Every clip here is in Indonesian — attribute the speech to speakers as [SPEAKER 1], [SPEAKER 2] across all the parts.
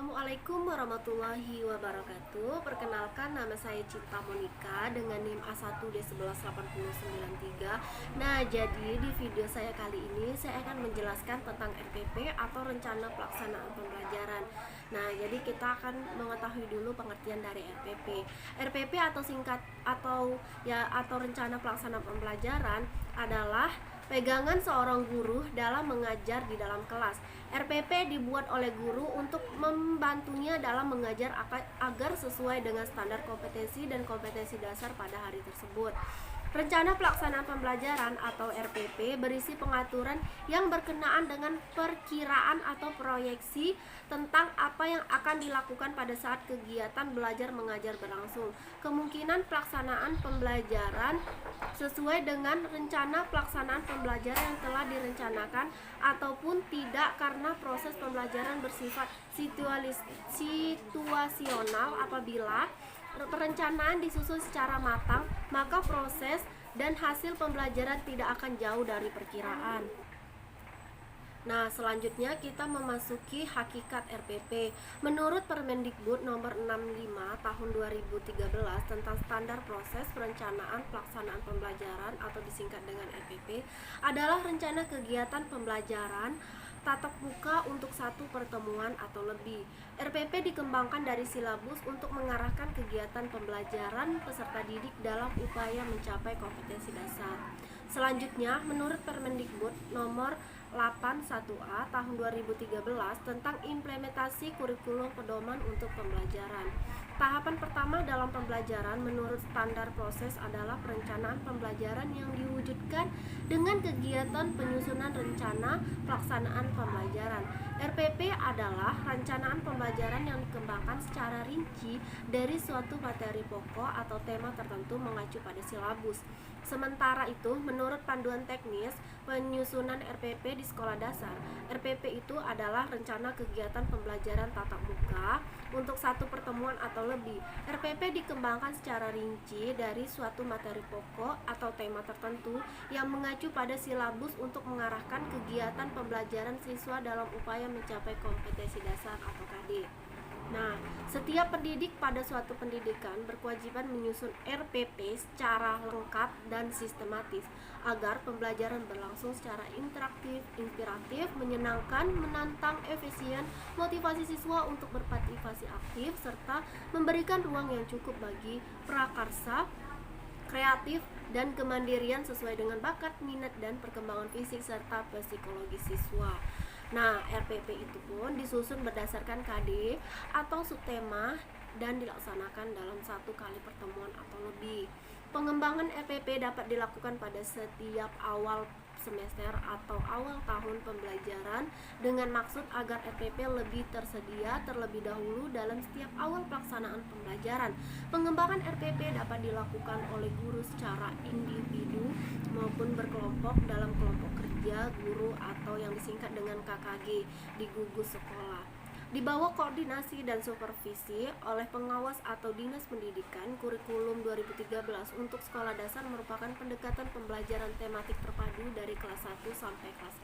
[SPEAKER 1] Assalamualaikum warahmatullahi wabarakatuh. Perkenalkan, nama saya Cinta Monika dengan NIM A1D118093. Nah, jadi di video saya kali ini saya akan menjelaskan tentang RPP atau Rencana Pelaksanaan Pembelajaran. Nah, jadi kita akan mengetahui dulu pengertian dari RPP. RPP atau Rencana Pelaksanaan Pembelajaran adalah pegangan seorang guru dalam mengajar di dalam kelas. RPP dibuat oleh guru untuk membantunya dalam mengajar agar sesuai dengan standar kompetensi dan kompetensi dasar pada hari tersebut. Rencana Pelaksanaan Pembelajaran atau RPP berisi pengaturan yang berkenaan dengan perkiraan atau proyeksi tentang apa yang akan dilakukan pada saat kegiatan belajar mengajar berlangsung. Kemungkinan pelaksanaan pembelajaran sesuai dengan rencana pelaksanaan pembelajaran yang telah direncanakan ataupun tidak karena proses pembelajaran bersifat situasional. Apabila perencanaan disusun secara matang, maka proses dan hasil pembelajaran tidak akan jauh dari perkiraan. Nah, selanjutnya kita memasuki hakikat RPP. Menurut Permendikbud nomor 65 tahun 2013 tentang standar proses perencanaan pelaksanaan pembelajaran atau disingkat dengan RPP adalah rencana kegiatan pembelajaran tatap muka untuk satu pertemuan atau lebih. RPP dikembangkan dari silabus untuk mengarahkan kegiatan pembelajaran peserta didik dalam upaya mencapai kompetensi dasar. Selanjutnya, menurut Permendikbud nomor 81A tahun 2013 tentang implementasi kurikulum pedoman untuk pembelajaran. Tahapan pertama dalam pembelajaran menurut standar proses adalah perencanaan pembelajaran yang diwujudkan dengan kegiatan penyusunan rencana pelaksanaan pembelajaran. RPP adalah rancangan pembelajaran yang dikembangkan secara rinci dari suatu materi pokok atau tema tertentu mengacu pada silabus. Sementara itu, menurut panduan teknis penyusunan RPP di sekolah dasar, RPP itu adalah rencana kegiatan pembelajaran tatap muka untuk satu pertemuan atau lebih. RPP dikembangkan secara rinci dari suatu materi pokok atau tema tertentu yang mengacu pada silabus untuk mengarahkan kegiatan pembelajaran siswa dalam upaya mencapai kompetensi dasar atau KD. Nah, setiap pendidik pada suatu pendidikan berkewajiban menyusun RPP secara lengkap dan sistematis agar pembelajaran berlangsung secara interaktif, inspiratif, menyenangkan, menantang, efisien, motivasi siswa untuk berpartisipasi aktif, serta memberikan ruang yang cukup bagi prakarsa, kreatif, dan kemandirian sesuai dengan bakat, minat, dan perkembangan fisik serta psikologi siswa. Nah, RPP itu pun disusun berdasarkan KD atau subtema dan dilaksanakan dalam satu kali pertemuan atau lebih. Pengembangan RPP dapat dilakukan pada setiap awal semester atau awal tahun pembelajaran dengan maksud agar RPP lebih tersedia terlebih dahulu dalam setiap awal pelaksanaan pembelajaran. Pengembangan RPP dapat dilakukan oleh guru secara individu maupun berkelompok dalam kelompok kerja guru atau yang disingkat dengan KKG di gugus sekolah, di bawah koordinasi dan supervisi oleh pengawas atau dinas pendidikan. Kurikulum 2013 untuk sekolah dasar merupakan pendekatan pembelajaran tematik terpadu dari kelas 1 sampai kelas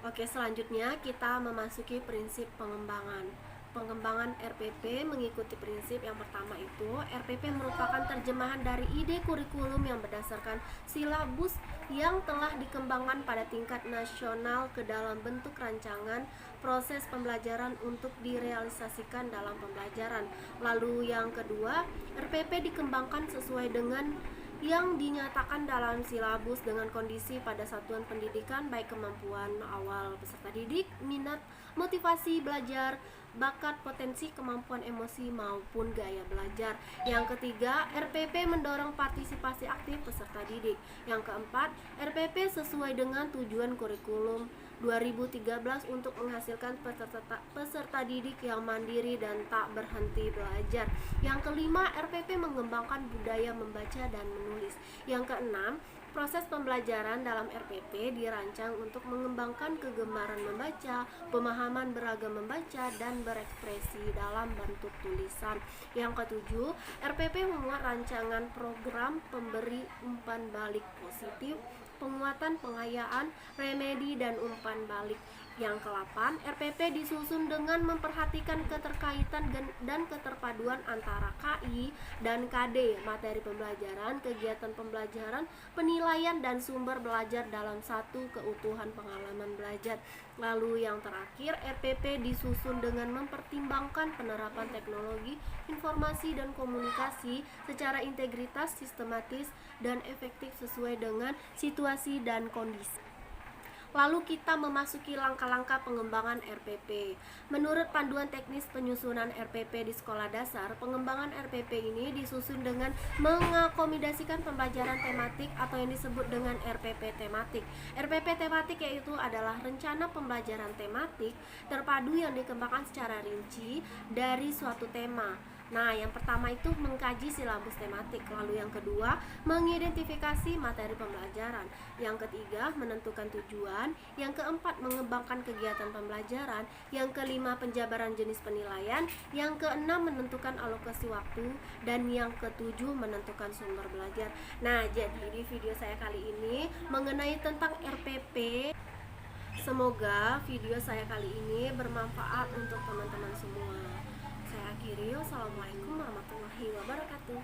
[SPEAKER 1] 6. Oke, selanjutnya kita memasuki prinsip pengembangan. Pengembangan RPP mengikuti prinsip yang pertama itu, RPP merupakan terjemahan dari ide kurikulum yang berdasarkan silabus yang telah dikembangkan pada tingkat nasional ke dalam bentuk rancangan proses pembelajaran untuk direalisasikan dalam pembelajaran. Lalu yang kedua, RPP dikembangkan sesuai dengan yang dinyatakan dalam silabus dengan kondisi pada satuan pendidikan, baik kemampuan awal peserta didik, minat, motivasi belajar, bakat, potensi, kemampuan emosi maupun gaya belajar. Yang ketiga, RPP mendorong partisipasi aktif peserta didik. Yang keempat, RPP sesuai dengan tujuan kurikulum 2013 untuk menghasilkan peserta didik yang mandiri dan tak berhenti belajar. Yang kelima, RPP mengembangkan budaya membaca dan menulis. Yang keenam, proses pembelajaran dalam RPP dirancang untuk mengembangkan kegemaran membaca, pemahaman beragam membaca, dan berekspresi dalam bentuk tulisan. Yang ketujuh, RPP memuat rancangan program pemberi umpan balik positif, penguatan pengayaan, remedi, dan umpan balik. Yang ke-8, RPP disusun dengan memperhatikan keterkaitan dan keterpaduan antara KI dan KD, materi pembelajaran, kegiatan pembelajaran, penilaian, dan sumber belajar dalam satu keutuhan pengalaman belajar. Lalu yang terakhir, RPP disusun dengan mempertimbangkan penerapan teknologi, informasi, dan komunikasi secara integritas, sistematis, dan efektif sesuai dengan situasi dan kondisi. Lalu kita memasuki langkah-langkah pengembangan RPP. Menurut panduan teknis penyusunan RPP di sekolah dasar, pengembangan RPP ini disusun dengan mengakomodasikan pembelajaran tematik atau yang disebut dengan RPP tematik. RPP tematik yaitu adalah rencana pembelajaran tematik terpadu yang dikembangkan secara rinci dari suatu tema. Nah, yang pertama itu mengkaji silabus tematik, lalu yang kedua mengidentifikasi materi pembelajaran, yang ketiga menentukan tujuan, yang keempat mengembangkan kegiatan pembelajaran, yang kelima penjabaran jenis penilaian, yang keenam menentukan alokasi waktu, dan yang ketujuh menentukan sumber belajar. Nah, jadi di video saya kali ini mengenai tentang RPP. Semoga video saya kali ini bermanfaat untuk teman-teman semua. Saya akhiri, wassalamualaikum warahmatullahi wabarakatuh.